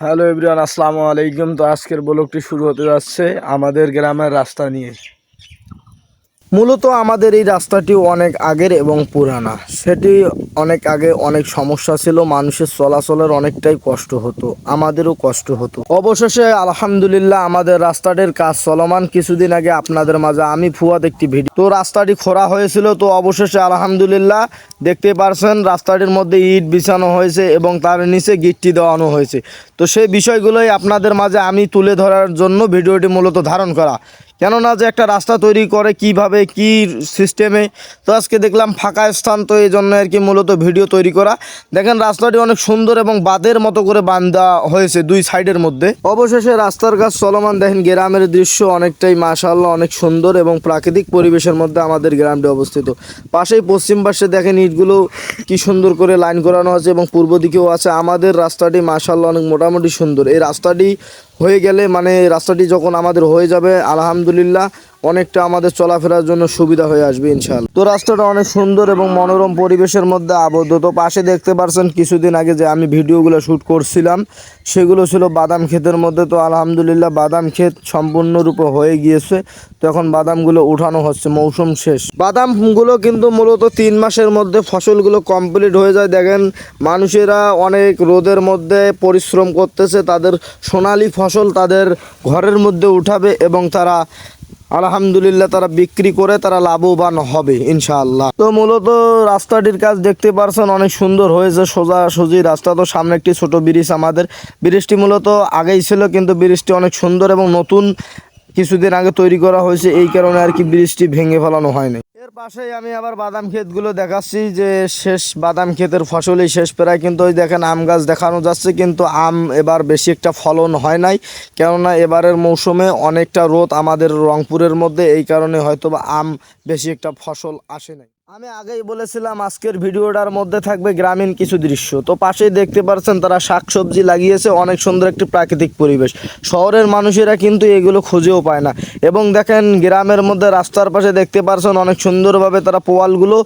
Hello everyone, আসসালামু আলাইকুম। তো আজকের ব্লগটি শুরু হতে যাচ্ছে আমাদের গ্রামের রাস্তা নিয়ে। মূলত আমাদের এই রাস্তাটি অনেক আগের এবং পুরানা। সেটি অনেক আগে অনেক সমস্যা ছিল, মানুষের চলাচলের অনেকটাই কষ্ট হতো, আমাদেরও কষ্ট হতো। অবশেষে আলহামদুলিল্লাহ আমাদের রাস্তাটির কাজ চলমান। কিছুদিন আগে আপনাদের মাঝে আমি ফুয়াদ একটি ভিডিও, তো রাস্তাটি খোঁড়া হয়েছিল, তো অবশেষে আলহামদুলিল্লাহ দেখতে পারছেন রাস্তাটির মধ্যে ইট বিছানো হয়েছে এবং তার নিচে গিট্টি দেওয়ানো হয়েছে। তো সেই বিষয়গুলোই আপনাদের মাঝে আমি তুলে ধরার জন্য ভিডিওটি মূলত ধারণ করা। কেননা যে একটা রাস্তা তৈরি করে কিভাবে কি সিস্টেমে, তো আজকে দেখলাম ফাঁকা স্থান, তো এই জন্য আর কি মূলত ভিডিও তৈরি করা। দেখেন রাস্তাটি অনেক সুন্দর এবং বাঁধের মতো করে বাঁধা হয়েছে দুই সাইডের মধ্যে। অবশেষে রাস্তার কাজ চলমান। দেখেন গ্রামের দৃশ্য অনেকটাই মাশাআল্লাহ অনেক সুন্দর এবং প্রাকৃতিক পরিবেশের মধ্যে আমাদের গ্রামটি অবস্থিত। পাশেই পশ্চিম পাশে দেখেন ইটগুলো কি সুন্দর করে লাইন করানো আছে এবং পূর্ব দিকেও আছে। আমাদের রাস্তাটি মাশাআল্লাহ অনেক মোটামুটি সুন্দর। এই রাস্তাটি হয়ে গেলে রাস্তাটি যখন আমাদের হয়ে যাবে আলহামদুলিল্লাহ অনেকটা আমাদের চলাফেরার জন্য সুবিধা হয়ে আসবে ইনশাআল্লাহ। তো রাস্তাটা অনেক সুন্দর এবং মনোরম পরিবেশের মধ্যে আবদ্ধ। তো পাশে দেখতে পারছেন কিছুদিন আগে যে আমি ভিডিওগুলো শ্যুট করছিলাম সেগুলো ছিল বাদাম ক্ষেতের মধ্যে। তো আলহামদুলিল্লাহ বাদাম ক্ষেত সম্পূর্ণরূপে হয়ে গিয়েছে। তো এখন বাদামগুলো উঠানো হচ্ছে, মৌসুম শেষ। বাদামগুলো কিন্তু মূলত 3 মাসের মধ্যে ফসলগুলো কমপ্লিট হয়ে যায়। দেখেন মানুষেরা অনেক রোদের মধ্যে পরিশ্রম করতেছে, তাদের সোনালি ফসল তাদের ঘরের মধ্যে উঠাবে এবং তারা আলহামদুলিল্লাহ তারা বিক্রি করে তারা লাভবান হবে ইনশাআল্লাহ। তো মূলত রাস্তাটির কাজ দেখতে পারছেন অনেক সুন্দর হয়েছে, সোজাসুজি রাস্তা। তো সামনে একটি ছোট ব্রিজ, আমাদের ব্রিজটি মূলত আগেই ছিল কিন্তু ব্রিজটি অনেক সুন্দর এবং নতুন কিছুদিন আগে তৈরি করা হয়েছে, এই কারণে আর কি ব্রিজটি ভেঙে ফেলানো হয়নি। এর পাশেই আমি আবার বাদাম ক্ষেতগুলো দেখাচ্ছি যে শেষ বাদাম ক্ষেতের ফসলই শেষ প্রায়। কিন্তু ওই দেখেন আম গাছ দেখানো যাচ্ছে, কিন্তু আম এবার বেশি একটা ফলন হয় নাই, কেননা এবারের মৌসুমে অনেকটা রোদ আমাদের রংপুরের মধ্যে, এই কারণে হয়তো বা আম বেশি একটা ফসল আসে নাই। আমি আগেই বলেছিলাম আজকের ভিডিওটার মধ্যে থাকবে গ্রামীণ কিছু দৃশ্য। তো পাশেই দেখতে পাচ্ছেন তারা শাকসবজি লাগিয়েছে, অনেক সুন্দর একটি প্রাকৃতিক পরিবেশ। শহরের মানুষেরা কিন্তু এগুলো খুঁজেও পায় না। এবং দেখেন গ্রামের মধ্যে রাস্তার পাশে দেখতে পাচ্ছেন অনেক সুন্দরভাবে তারা পোয়ালগুলো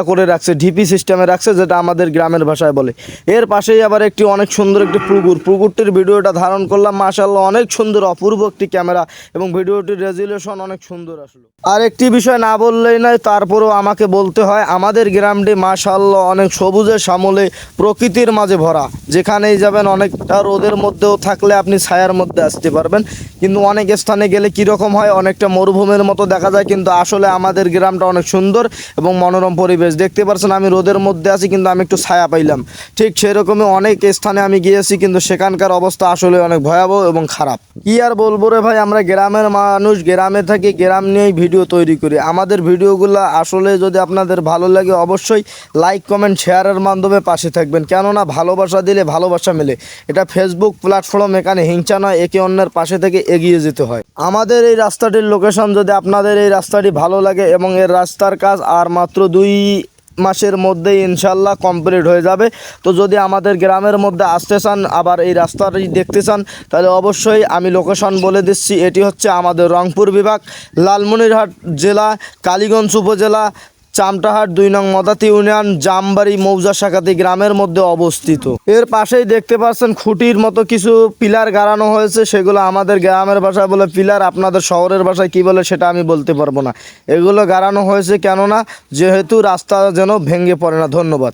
করে রাখছে, ঢিপি সিস্টেমে রাখছে, যেটা আমাদের গ্রামের ভাষায় বলে। এর পাশেই আবার একটি অনেক সুন্দর একটি পুকুরটির ভিডিওটা ধারণ করলাম। মাশাআল্লাহ অনেক সুন্দর, অপূর্ব একটি ক্যামেরা এবং ভিডিওটির রেজুলেশন অনেক সুন্দর আসলো। আর একটি বিষয় না বললেই নয়, তারপরেও আমাকে বলতে হয়, আমাদের গ্রামটি মাশাআল্লাহ অনেক সবুজে শ্যামলে প্রকৃতির মাঝে ভরা। যেখানেই যাবেন অনেকটা রোদের মধ্যেও থাকলে আপনি ছায়ার মধ্যে আসতে পারবেন, কিন্তু অনেক স্থানে গেলে কীরকম হয় অনেকটা মরুভূমির মতো দেখা যায়। কিন্তু আসলে আমাদের গ্রামটা অনেক সুন্দর এবং মনোরম পরিবেশ। দেখতে পাচ্ছেন আমি রোদের মধ্যে আছি কিন্তু আমি একটু ছায়া পাইলাম। ঠিক সেরকমই অনেক স্থানে আমি গিয়েছি কিন্তু সেখানকার অবস্থা আসলে অনেক ভয়াবহ এবং খারাপ। কি আর বলবো রে ভাই, আমরা গ্রামের মানুষ, গ্রামে থাকি, গ্রাম নিয়েই ভিডিও তৈরি করি। আমাদের ভিডিওগুলো আসলে যদি আপনাদের ভালো লাগে অবশ্যই লাইক কমেন্ট শেয়ারের মাধ্যমে পাশে থাকবেন, কেননা ভালোবাসা দিলে ভালোবাসা মেলে। এটা ফেসবুক প্ল্যাটফর্ম, এখানে হিংসা নয়, একে অন্যের পাশে থেকে এগিয়ে যেতে হয়। আমাদের এই রাস্তাটির লোকেশন যদি আপনাদের এই রাস্তাটি ভালো লাগে এবং এর রাস্তার কাজ আর মাত্র 2 মাসের মধ্যেই ইনশাল্লাহ কমপ্লিট হয়ে যাবে। তো যদি আমাদের গ্রামের মধ্যে আসতে চান, আবার এই রাস্তাটি দেখতে চান, তাহলে অবশ্যই আমি লোকেশন বলে দিচ্ছি। এটি হচ্ছে আমাদের রংপুর বিভাগ, লালমনিরহাট জেলা, কালীগঞ্জ উপজেলা, চামটাহাট 2 নং মদাতি ইউনিয়ন, জামবাড়ি মৌজা শাখাতি গ্রামের মধ্যে অবস্থিত। এর পাশেই দেখতে পাচ্ছেন খুঁটির মতো কিছু পিলার গাড়ানো হয়েছে, সেগুলো আমাদের গ্রামের ভাষায় বলে পিলার, আপনাদের শহরের ভাষায় কি বলে সেটা আমি বলতে পারবো না। এগুলো গাড়ানো হয়েছে কেননা যেহেতু রাস্তা যেন ভেঙে পড়ে না। ধন্যবাদ।